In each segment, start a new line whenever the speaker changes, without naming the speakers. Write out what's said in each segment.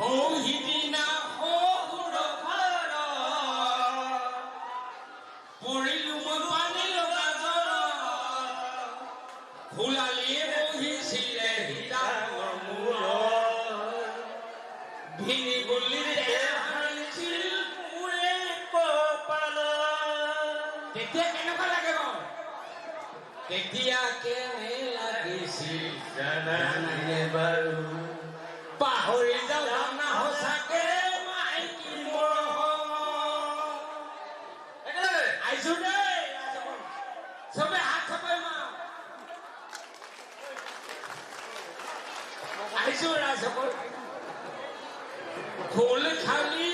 সিদিনা সহুৰ ঘৰ পৰিলো মই পানী লগা জ্বৰ ফুলালিয়ে বহিছিলে হিতাঙৰ মূৰত ভিনি গলিৰে হাৰিছিল মোৰে কপালত তেতিয়া কেনেকুৱা লাগে বাৰু তেতিয়া কেনে লাগিছিল জানানে বাৰু পাহৰি যাওঁ জানা সঁচাকে মাইকী মৰম আহিছো দেই চবে হাত চাপাই মাৰ আহিছো ৰাজসকল খোল খালি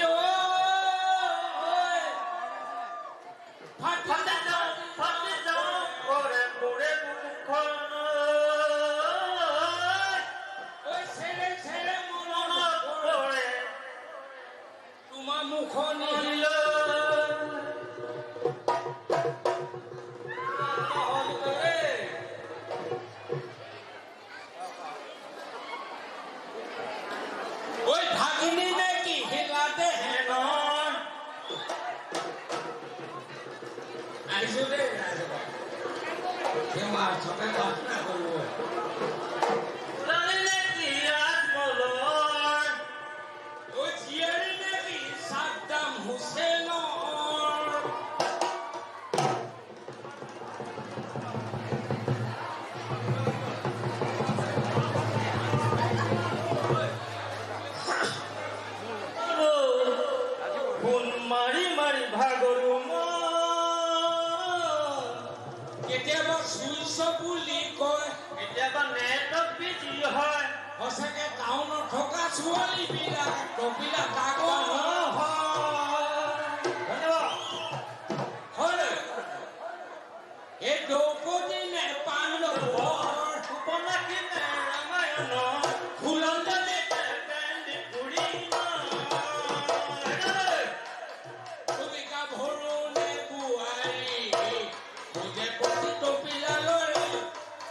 সঁচাকে টাউনত থকা ছোৱালীবিলাক কপিলা কাগজ এই দ্ৰৌপদী নে পাণ্ডৱৰ সুপনাখী নে ৰামায়ণ ফুলন্দনে তুমিকা ভৰু নে বোৱাৰী তোজে প্ৰতি কপিলালৈ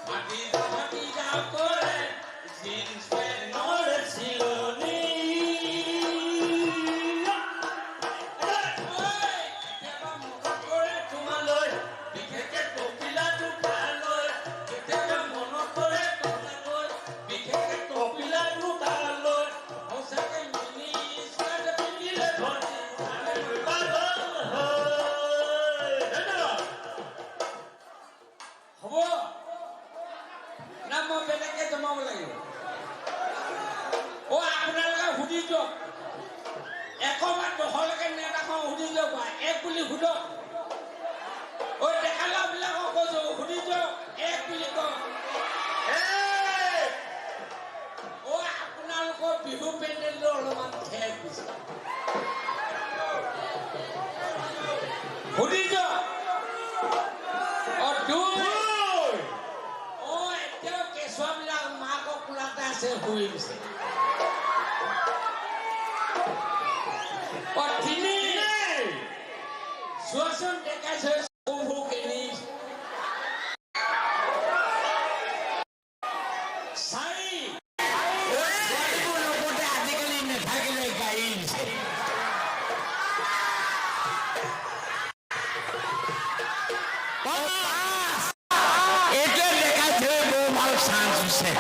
মাটি যাওঁ কৰে জিন্স পেনৰ চিলনি কেতিয়াবা মনত কৰে তোমালৈ বিশেষকে কপিলাটো তালৈ কেতিয়াবা মনত কৰে তোমালৈ বিশেষকে কপিলাটো তালৈ সঁচাকে মিনি স্কাৰ্ট পিন্ধিলে হ'ব না মই বেলেগকে জমাব লাগিব আপোনালোকে সুধি দিয়ক একবাৰ 10লৈকে নেতাখন সুধি দিয়ক এক বুলি সোধক ডেকালাবিলাকক কৈছো সুধি দিয়ক এক বুলি কওক আপোনালোকৰ বিহু পেণ্ডেলটো অলপমান ঠেক দিছে সুধি দিয়ক এতিয়াও কেঁচুৱাবিলাক মাকক কোলাতে আছে শুই দিছে চোৱাচোন দেখাইছে আজিকালি নেথাকিলে গাড়ী দিছে এইটোৱে দেখাইছে বৰ ভাল চান্স হৈছে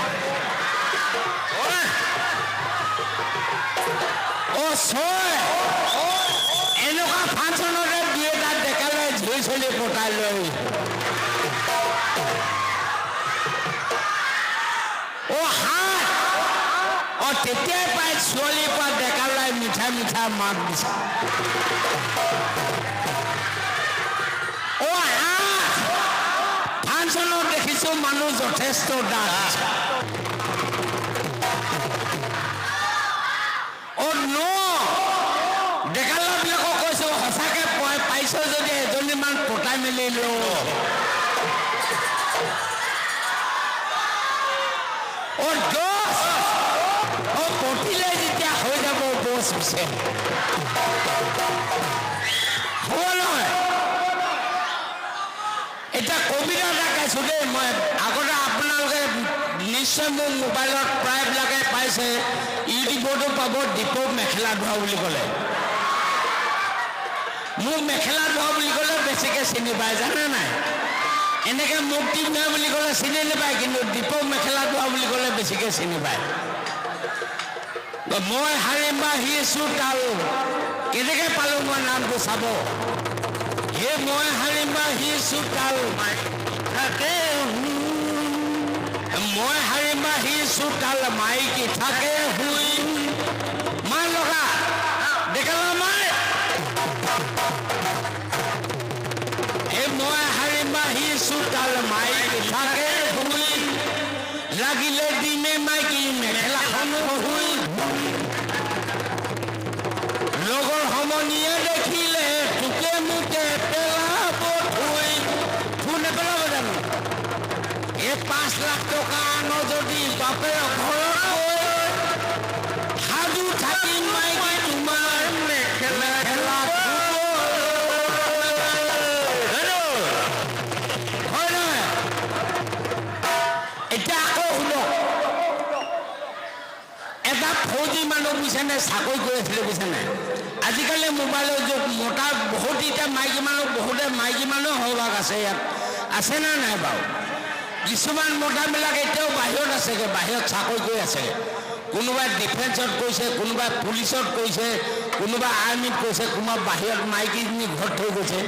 এনেকুৱা ফাংচনতে দিয়ে তাত দেখালে ঝুৰি চলি পতাই লৈ তেতিয়াই পাই ছোৱালীৰ পৰা ডেকালাই মিঠা মিঠা মাত দিছে ফাংচনত দেখিছো মানুহ যথেষ্ট ডাঠ ডেকালাবিলাকক কৈছো সঁচাকে পাইছ যদি এজনীমান পতাই মেলি ল পতিলে যেতিয়া হৈ যাব বছ পিছে হ'ব নহয় এতিয়া কবিতা
পাইছোঁ দেই মই আগতে আপোনালোকে নিশ্চয় মোৰ মোবাইলত প্ৰায়বিলাকে পাইছে ইউটিউবতো পাব দীপক মেখেলা ধোৱা বুলি ক'লে মোক মেখেলা ধোৱা বুলি ক'লে বেছিকৈ চিনি পায় জানে নাই এনেকৈ মুক্তি ধোৱা বুলি ক'লে চিনি নাপায় কিন্তু দীপক মেখেলা ধোৱা বুলি ক'লে বেছিকৈ চিনি পায় মই হাৰিম বা সিছোঁ তাল কেনেকৈ পালোঁ মই নামটো চাব হে মই হাৰিম বা সিছোঁ তাল থাকে মই হাৰিম বা সিছোঁ তাল মাইকী থাকে শুই মাৰ লগা দেখালা মাৰ হে মই হাৰিম বা সিছোঁ তাল মাইকী থাকে শুই লাগিলে দিনে মাইকী মেখেলাখন শুই লগৰ সমনীয়ে দেখিলে তোকে মোকে পেলাব থৈ থৈ নেপেলাব জানো এই 5 লাখ টকা আনো যদি বাপেৰ ঘৰত সাজু থাকি মাইকী তোমাৰ মেখেলা খেলা হয় নহয় এতিয়া আকৌ শুনক এটা ফৌজি মানুহ বুজিছেনে চাকৰি কৰি আছিলে বুজিছেনে আজিকালি মোবাইলৰ যুগ মতা বহুত এতিয়া মাইকী মানুহ বহুতে মাইকী মানুহ সৰহভাগ আছে ইয়াত আছেনে নাই বাৰু কিছুমান মতাবিলাক এতিয়াও বাহিৰত আছেগৈ বাহিৰত চাকৰি কৰি আছেগৈ কোনোবাই ডিফেন্সত কৰিছে কোনোবাই পুলিচত কৰিছে কোনোবাই আৰ্মিত কৰিছে কোনোবা বাহিৰত মাইকীজনী ঘৰত থৈ গৈছে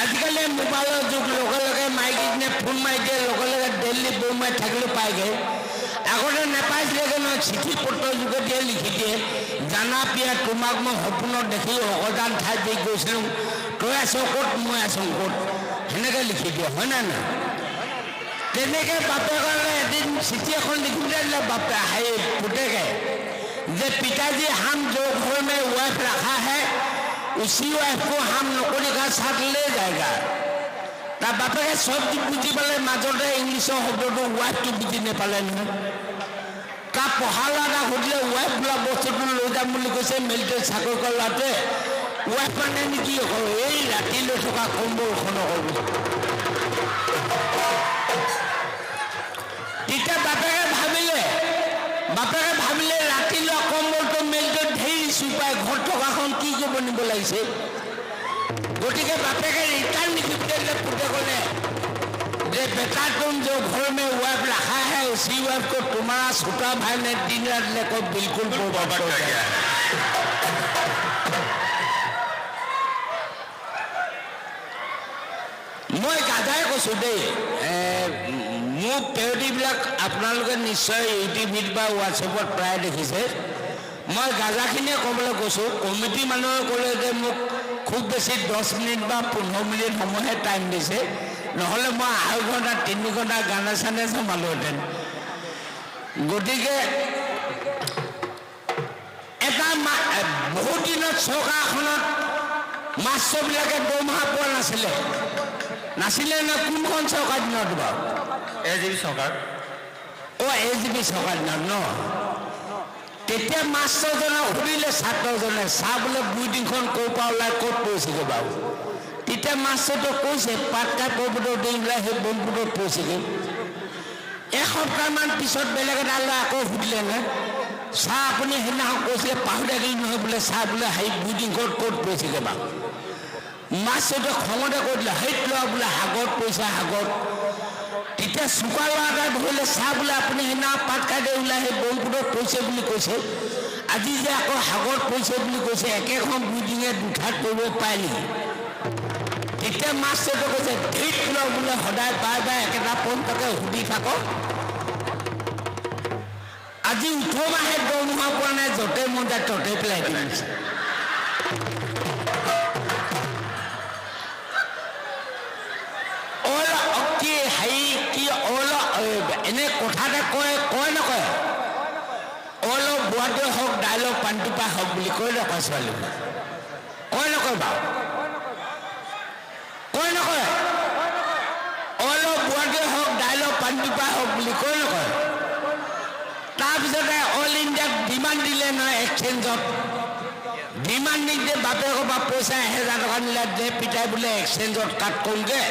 আজিকালি মোবাইলৰ যুগ লগে লগে মাইকীজনীয়ে ফোন মাৰি দিয়ে লগে লগে দিল্লী বোম্বাইত থাকিলেও পায়গৈ আগতে নাপাইছিলেগৈ নহয় চিঠি পত্ৰৰ যোগেদিয়ে লিখি দিয়ে জানা পিয়া তোমাক মই সপোনত দেখি অজান ঠাইত দি গৈছিলোঁ তই আছ ক'ত মই আছোঁ ক'ত সেনেকৈ লিখি দিয়ে হয় নাই নাই তেনেকৈ বাপেকলৈ এদিন চিঠি এখন লিখোঁতে দিলে বাপে হেৰি পুতেকে যে পিতাজী হাম जो घर में वाइफ रखा है उसी वाइफ को हम नौकरी का साथ ले जाएगा তাৰ বাপেকে চব বুজি পালে মাজতে ইংলিছৰ শব্দটো ৱাইফটো বুজি নাপালে নহয় তাৰ পঢ়া ল'ৰা সুধিলে ৱাইফ বোলা বস্তুটো লৈ যাম বুলি কৈছে মিলিটেৰী চাকৰি কৰা ল'ৰাটোৱে ৱাইফ মানে নেকি অকল এই ৰাতি লৈ থকা কম্বলখন অকল তেতিয়া বাপেকে ভাবিলে ৰাতি লোৱা কম্বলটো মিলিটেৰীত ধেৰ চুপাই ঘৰত থকাখন কি কৰিব নিব লাগিছে গতিকে বাপেকে ৰিটাৰ্ণ লিখি দিলে পুতেকলে যে बेटा तुम जो घर में वाइफ रखा है उसी वाइफ को तुम्हारा छोटा भाई ने दिन रात लेकर बिल्कुल बर्बाद हो गया मैं गाधाই কৈছো দেই মোৰ পেৰডিবিলাক আপোনালোকে নিশ্চয় ইউটিউবত বা হোৱাটছএপত প্ৰায় দেখিছে মই গাজাখিনিয়ে ক'বলৈ কৈছোঁ কমিটি মানুহে ক'লে যে মোক খুব বেছি 10 মিনিট বা 15 মিনিট সময়হে টাইম দিছে নহ'লে মই 2.5 ঘণ্টা 3 ঘণ্টা গানে চানে চম্ভালোহেঁতেন গতিকে এটা বহুত দিনত চৰকাৰখনত মাষ্টৰবিলাকে দৰমহা পোৱা নাছিলে নে কোনখন চৰকাৰ দিনত বাৰু এজিবি চৰকাৰ এজিবি চৰকাৰ দিনত ন তেতিয়া মাষ্টৰজনে সুধিলে ছাত্ৰজনে চাহ বোলে বুইডিংখন ক'ৰ পৰা ওলাই ক'ত পৰিছেগৈ বাৰু তেতিয়া মাষ্টৰটো কৈছে পাটকা পৰ্বতৰ দি ওলাই সেই বনপুটত পৰিছেগৈ এসপ্তাহমান পিছত বেলেগ এটা ল'ৰাই আকৌ সুধিলে নে চাহ আপুনি সেইদিনাখন কৈছিলে পাহৰি থাকিলে নহয় বোলে চাহ বোলে সেই বুইডিংখন ক'ত পৰিছেগৈ বাৰু মাষ্টৰটোৱে খঙতে কৈ দিলে সেইত ল'ৰা বোলে সাগৰত পৰিছে সাগৰত তেতিয়া চোকা ল'ৰা এটাই ধৰিলে চাহ বোলে আপুনি সেইদিনা পাত খাই দি ওলাই সেই বনপুটত পৰিছে বুলি কৈছে আজি যে আকৌ সাগৰত পৰিছে বুলি কৈছে একেখন বুইডিঙে দুঠাত কৰিব পাৰে নেকি তেতিয়া মাষ্টৰটোৱে কৈছে ধেইত ল'ৰা বোলে সদায় বাৰে বাৰে একেটা পইণ্টকে সুধি থাকক আজি 18 মাহে দৰমহা পোৱা নাই য'তে মন যায় ত'তে পেলাই দিছে এনে কথা এটা কয় নকয় অলপ বোৱাটোৱে হওক ডাইলগ পানীটোপা হওক বুলি কয় নকয় ছোৱালী কয় নকয় বাৰু কয় নকয় অলপ বোৱাটোৱে হওক ডাইলগ পানীটোপা হওক বুলি কয় নকয় তাৰপিছতে অল ইণ্ডিয়াক ডিমাণ্ড দিলে নহয় এক্সচেঞ্জত ডিমাণ্ড নিদিয়ে বাপেকৰ পৰা পইচা 1000 টকা নিলে যে পিতাই বোলে এক্সচেঞ্জত কাট কৰোঁগৈ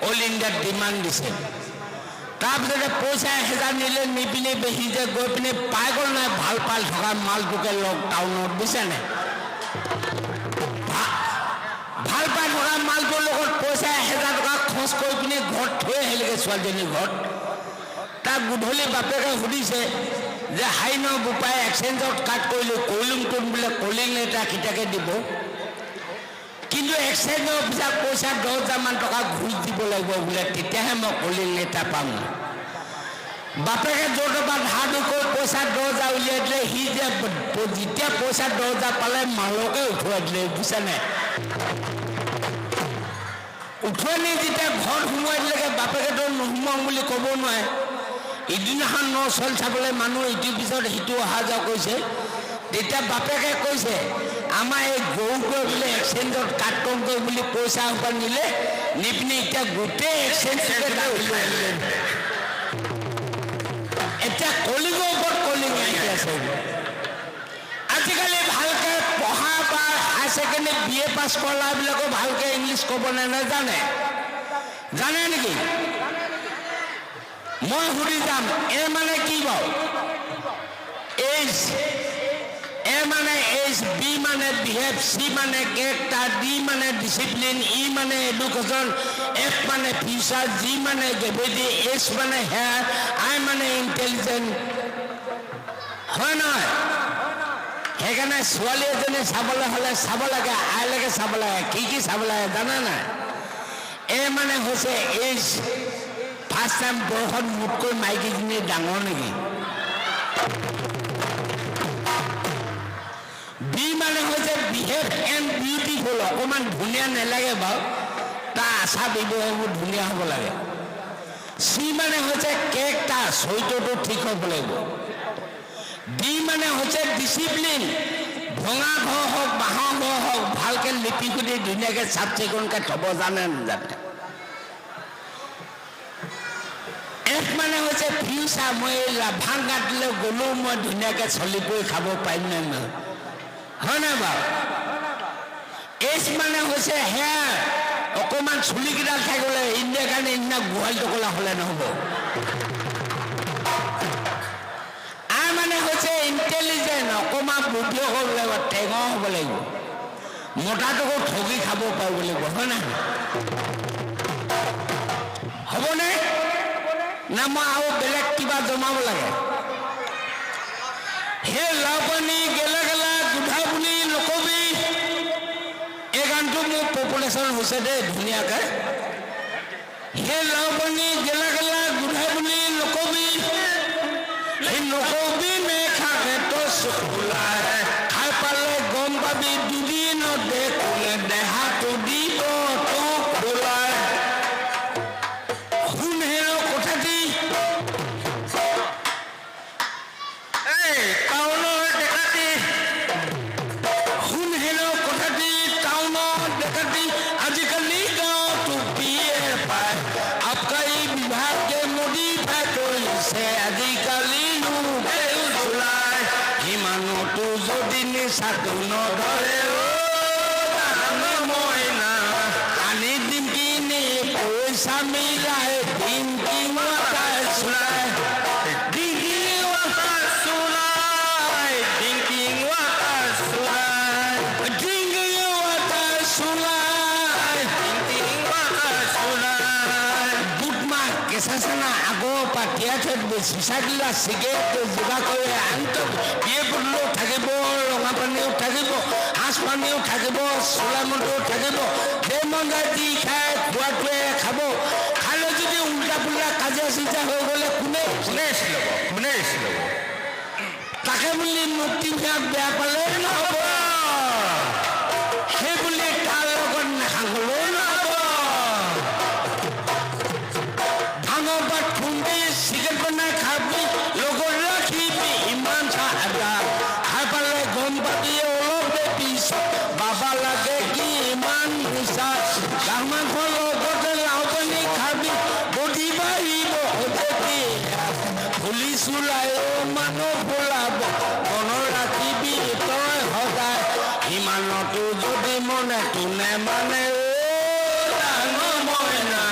অল ইণ্ডিয়াত ডিমাণ্ড দিছে তাৰপিছতে পইচা 1000 নিলে নিপিনে বেছি যে গৈ পিনে পাই গ'ল নাই ভাল পাল থকা মালটোকে লগ টাউনত বুজিছে নাই ভাল পাই থকা মালটোৰ লগত পইচা 1000 টকা খৰচ কৰি পিনে ঘৰত থৈ আহিলেগৈ ছোৱালীজনীৰ ঘৰত তাক গধূলি বাপেকে সুধিছে যে হাই ন বোপাই এক্সচেঞ্জত কাট কৰিলোঁ কলিংটোত বোলে কলিং এটা কেতিয়াকৈ দিব কিন্তু এক্সচেঞ্জ অফিচাৰ পইচা 10,000 টকা ঘূৰি দিব লাগিব বোলে তেতিয়াহে মই কলিং এটা পাম বাপেকে য'ৰ পৰা ধাৰ দি কৰি পইচা 10,000 উলিয়াই দিলে সি যে যেতিয়া পইচা 10,000 পালে মালকে উঠুৱাই দিলে বুজিছা নাই উঠুৱাই নি যেতিয়া ঘৰত সোমোৱাই দিলেগৈ বাপেকেতো নোসোমাওঁ বুলি ক'ব নোৱাৰে ইদিনাখন ন চল চাবলৈ মানুহ ইটোৰ পিছত সিটো অহা যোৱা কৰিছে তেতিয়া বাপেকে কৈছে আমাৰ এই গৰুটোৱে বোলে এক্সচেঞ্জত কাট কম কৰি বুলি পইচা সোপা নিলে নিপিনে এতিয়া গোটেই এক্সচেঞ্জটোকে এতিয়া কলিঙৰ ওপৰত কলিং আহি আছে আজিকালি ভালকৈ পঢ়া বা হাই ছেকেণ্ডেৰী BA পাছ কৰাবিলাকো ভালকৈ ইংলিছ ক'ব নাজানে জানে নেকি মই সুধি যাম এ মানে কি বাৰু এইজ এ মানে এইজ বি মানে বিহেভ চি মানে কেৰেক্টাৰ ডি মানে ডিচিপ্লিন ই মানে এডুকেশ্যন এফ মানে ফিউচাৰ জি মানে গ্ৰেভিটি এইচ মানে হেয়াৰ আই মানে ইণ্টেলিজেণ্ট হয় নহয় সেইকাৰণে ছোৱালী এজনী চাবলৈ হ'লে চাব লাগে আইলৈকে চাব লাগে কি চাব লাগে জানা নাই এ মানে হৈছে এইজ ফাৰ্ষ্ট টাইম বয়সত মোতকৈ মাইকীজনী ডাঙৰ নেকি বি মানে হৈছে বিহেভ এণ্ড বিউটিফুল অকণমান ধুনীয়া নালাগে বাৰু তাৰ আচাৰ ব্যৱহাৰবোৰ ধুনীয়া হ'ব লাগে চি মানে হৈছে কেৰেক্টাৰ চৰিত্ৰটো ঠিক হ'ব লাগিব ডি মানে হৈছে ডিচিপ্লিন ভঙা ঘৰ হওক বাঁহৰ ঘৰ হওক ভালকৈ লিপি পুতি ধুনীয়াকৈ চাফ চিকুণকৈ থ'ব জানে নাজানে এফ মানে হৈছে ফিউচাৰ মই ভাং কাটিলে গ'লেও মই ধুনীয়াকৈ চলি পৰি খাব পাৰিম নে নহয় হয় নাই বাৰু এইচ মানে হৈছে হেয়াৰ অকণমান চুলিকেইটা থাকিলে ইণ্ডিয়াৰ কাৰণে ইণ্ডিয়া গোহালি টকলা হ'লে নহ'ব আই মানে হৈছে ইণ্টেলিজেণ্ট অকণমান বুদ্ধি হ'ব লাগিব টেঙৰ হ'ব লাগিব মতাটোকো ঠগি খাব পাৰিব লাগিব হয় নাই হ'বনে না মই আৰু বেলেগ কিবা জমাব লাগে সেই লাওপানী গেলা গেলা গোধা বুলি নকবি এই গানটো মোৰ পপুলেশ্যন হৈছে দেই ধুনীয়াকৈ সেই লাওপানী গেলা গেলা গোধা বুলি নকবি সেই নকবি মেখাকে তোলাই খাই পালে গম পাবি দুদিনতে কোনে দেহাটো দিব তোক খোলাই শুন হেৰ কথাটি টাউনৰ ডেকাটি শুন হেৰ কথাটি টাউনৰ ডেকাটি আজিকালি গাঁৱতো বিয়ে পায় আবকাৰী বিভাগে মডিফাই কৰিছে আজিকালি চোলাই সিমানতো যদি নিচাটো নধৰে মইনা আনি দিম কিনি পইচা মিলাই দিম কি ৱাটাৰ চোলাই ড্ৰিংকিং ৱাটাৰ চোলাই ড্ৰিংকিং ৱাটাৰ চোলাই ড্ৰিংকিং ৱাটাৰ চোলাই ড্ৰিংকিং ৱাটাৰ চোলাই বুটমাহ কেঁচা চেনা আগৰ পৰা তিয়াই থৈ চিচা গিলা চিগাৰেট যোগাৰ কৰি আনটো বিয়ে বদলো থাকিব ৰঙা পানীও থাকিব সাজ পানীও থাকিব চোলা মন্দিও থাকিব সেই মন্দিৰ দি খাই খোৱাটোৱে খাব খালে যদি উল্টা পুল্টা কাজিয়া চিজা হৈ গ'লে কোনে ল'ব তাকে বুলি মুক্তি বেয়া পালে নহ'ব সেই বুলি তাৰ লগত নাখালেও নহ'ব ধানৰ পাত খুন্দি চিগাৰেট বনাই খাবি লগত ৰাখিবি ইমান চাহা খাই পালে গম পাবি অলপ পিছ বাবা লাগে কি ইমান নিচা গাহ মাংস লগতে লাও পানী খাবি বডি বাঢ়িব পুলিচ ওলাই মানুহ ফুলাব মনত ৰাখিবি তই সদায় ইমানতো যদি মনে তোনে মানে ডাঙৰ মইনা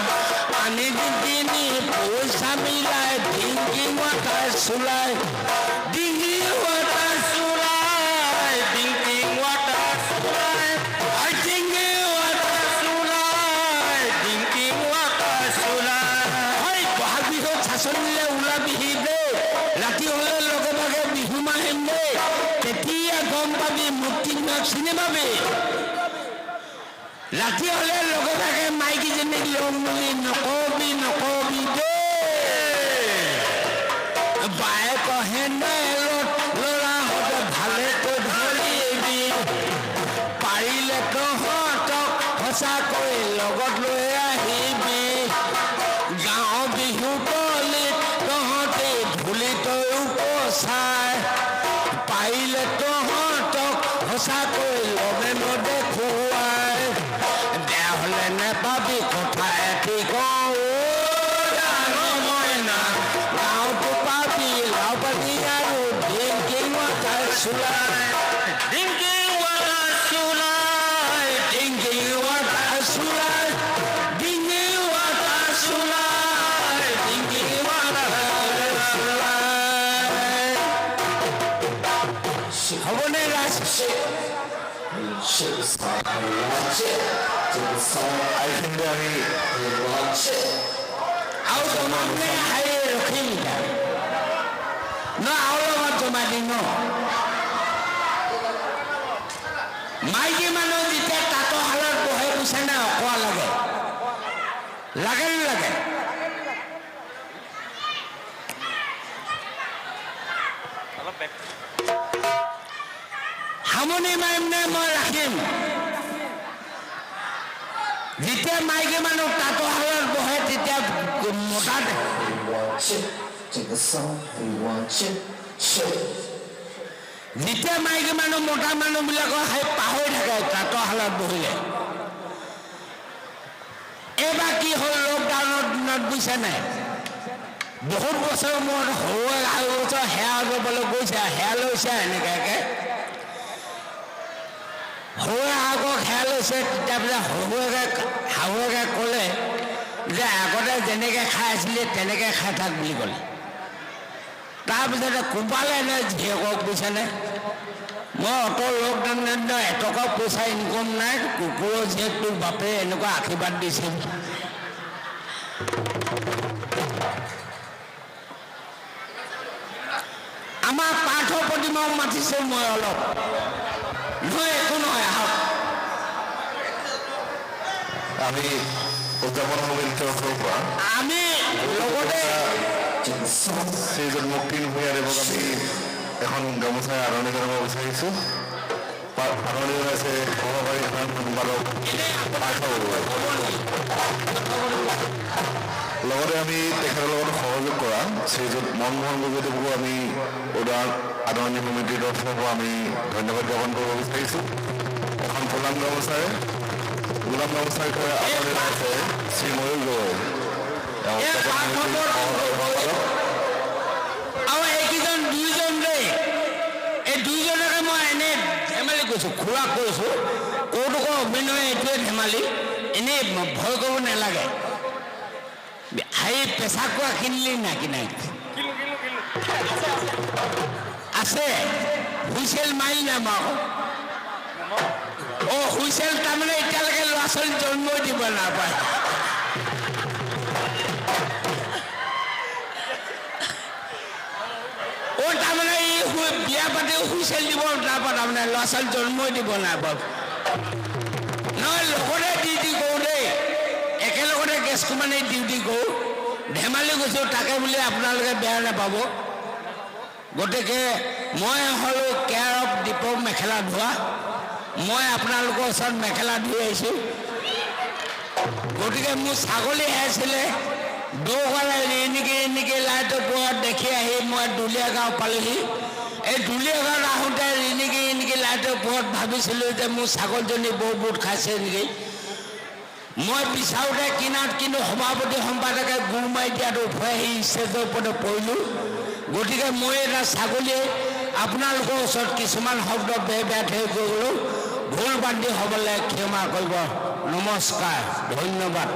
চুলাই ডিঙি ৱাটাৰ চুলাই ডিঙি ৱাটাৰ চুলাই ডিঙি ৱাটাৰ চুলাই ডিঙি ৱাটাৰ চুলাই বহাগ বিহুত চাচনিলে ওলাবিহি দেই ৰাতি হ'লে লগে লগে বিহু মাহিম দেই তেতিয়া গম পাবি মৃত্যুঞ্জয়ক চিনি পাবি ৰাতি হ'লে লগে লগে মাইকীজনীক লম বুলি নকবি নকবি দেই বায়ে কহে ল'ৰাহঁতে ভালেকৈ ধৰিবি পাৰিলে তহঁতক সঁচাকৈ লগত লৈ আহিবি গাঁৱৰ বিহু তলিত তহঁতে ধূলি তয়ো পচাই পাৰিলে তহঁতক সঁচাকৈ লগে নদেখুৱাই বেয়া হ'লে নেপাবি কথা এটি কওঁ মইনা গাঁৱতো পাবি লাওপানী আৰু ডিংকি ৱাটাৰ চুলাই ডিংকি ৱাটাৰ চুলাই ডিংকি ৱাটাৰ চুলাই ডিংকি ৱাটাৰ চুলাই ডিংকি ৱাটাৰ চুলাই হ'বনে ৰাজ
আইখিনিতে আমি
আৰু তোমাকে আহি ৰখিম ন আৰু লগত জমা দিম ন মাইকী মানুহ যেতিয়া তাঁতৰশালত বহে বুইছে নে অকোৱা লাগে লাগে নালাগে হামনি মাৰিম নে মই ৰাখিম যেতিয়া মাইকী মানুহ তাঁতৰশালত বহে তেতিয়া মতা যেতিয়া মাইকী মানুহ মতা মানুহবিলাকৰ সেই পাহৰি থাকে তাঁতৰশালত বহিলে এইবাৰ কি হ'ল লকডাউনৰ দিনত বুজিছে নাই বহুত বছৰৰ মূৰত সৰুৱে আৰু বছৰ সেৱা কৰিবলৈ গৈছে সেৱা লৈছে এনেকুৱাকৈ সৰুৱে আগক সেৱা লৈছে তেতিয়া বোলে শাহুৱেকে ক'লে যে আগতে যেনেকৈ খাই আছিলে তেনেকৈ খাই থাক বুলি ক'লে তাৰপিছতে কোবালে নে জীয়েকক বুজিছেনে মই অত লকডাউনত এটকা পইচা ইনকম নাই কুকুৰৰ জীয়েকটোক বাপে এনেকুৱা আশীৰ্বাদ দিছিল আমাৰ পাৰ্থ প্ৰতিমাও মাতিছোঁ মই অলপ নহয় একো নহয় আহক
আমি উদযাপন সমিতিৰ তৰফৰ পৰা
আমি লগতে
শ্ৰীযুত মুক্তিন ভূঞাদেৱক আমি এখন গামোচাৰে আদৰণি জনাব বিচাৰিছোঁ আদৰণি জনাইছে সহকাৰী সাধাৰণ সম্পাদক পাৰ্থ বৰুৱাই লগতে আমি তেখেতৰ লগত সহযোগ কৰা শ্ৰীযুত মনমোহন গগৈদেৱকো আমি আদৰণি সমিতিৰ তৰফৰ পৰা আমি ধন্যবাদ জ্ঞাপন কৰিব বিচাৰিছোঁ এখন গোলাম গামোচাৰে আদৰণি জনাইছে শ্ৰী ময়ূৰ গগৈ
আৰু এইকেইজন দুইজন দেই এই দুইজনকে মই এনেই ধেমালি কৈছোঁ খুৰা কৈছোঁ কৌতুকৰ অভিনয় এইটোৱে ধেমালি এনেই ভয় কৰিব নালাগে সেই পেচা কোৱা কিনিলি নাকি নাই আছে হুইচেল মাৰিল নাই বাৰু অ হুইচেল তাৰমানে এতিয়ালৈকে ল'ৰা ছোৱালী জন্মই দিব নাপায় অ তাৰমানে এই বিয়া পাতিও হুইচেল দিব নাপায় তাৰমানে ল'ৰা ছোৱালী জন্মই দিব নাপায় নহয় লগতে ডিউটি কৰোঁ দেই একেলগতে গেছ কোম্পানীত ডিউটি কৰোঁ ধেমালি গৈছোঁ তাকে বুলি আপোনালোকে বেয়া নাপাব গতিকে মই হ'লোঁ কেয়াৰ অফ দীপক মেখেলা ধোৱা মই আপোনালোকৰ ওচৰত মেখেলা ধুই আহিছোঁ গতিকে মোৰ ছাগলী হেৰাইছিলে দৌকালে ৰিণিকি লাইটৰ পোহৰত দেখি আহি মই দুলীয়া গাঁও পালোহি এই দুলীয়া গাঁৱত আহোঁতে ৰিণিকি লাইটৰ পোহৰত ভাবিছিলোঁ যে মোৰ ছাগলজনী বৰ বুট খাইছে নেকি মই বিচাৰোঁতে কিনাত কিন্তু সভাপতি সম্পাদকে গুৰ মাৰি দিয়াত উঠুৱাই আহি ষ্টেজৰ ওপৰতে পৰিলোঁ গতিকে মই এটা ছাগলীয়ে আপোনালোকৰ ওচৰত কিছুমান শব্দ বেয়া থৈ গ'লোঁ ভুল বান্ধি হ'বলৈ ক্ষমা কৰিব নমস্কাৰ ধন্যবাদ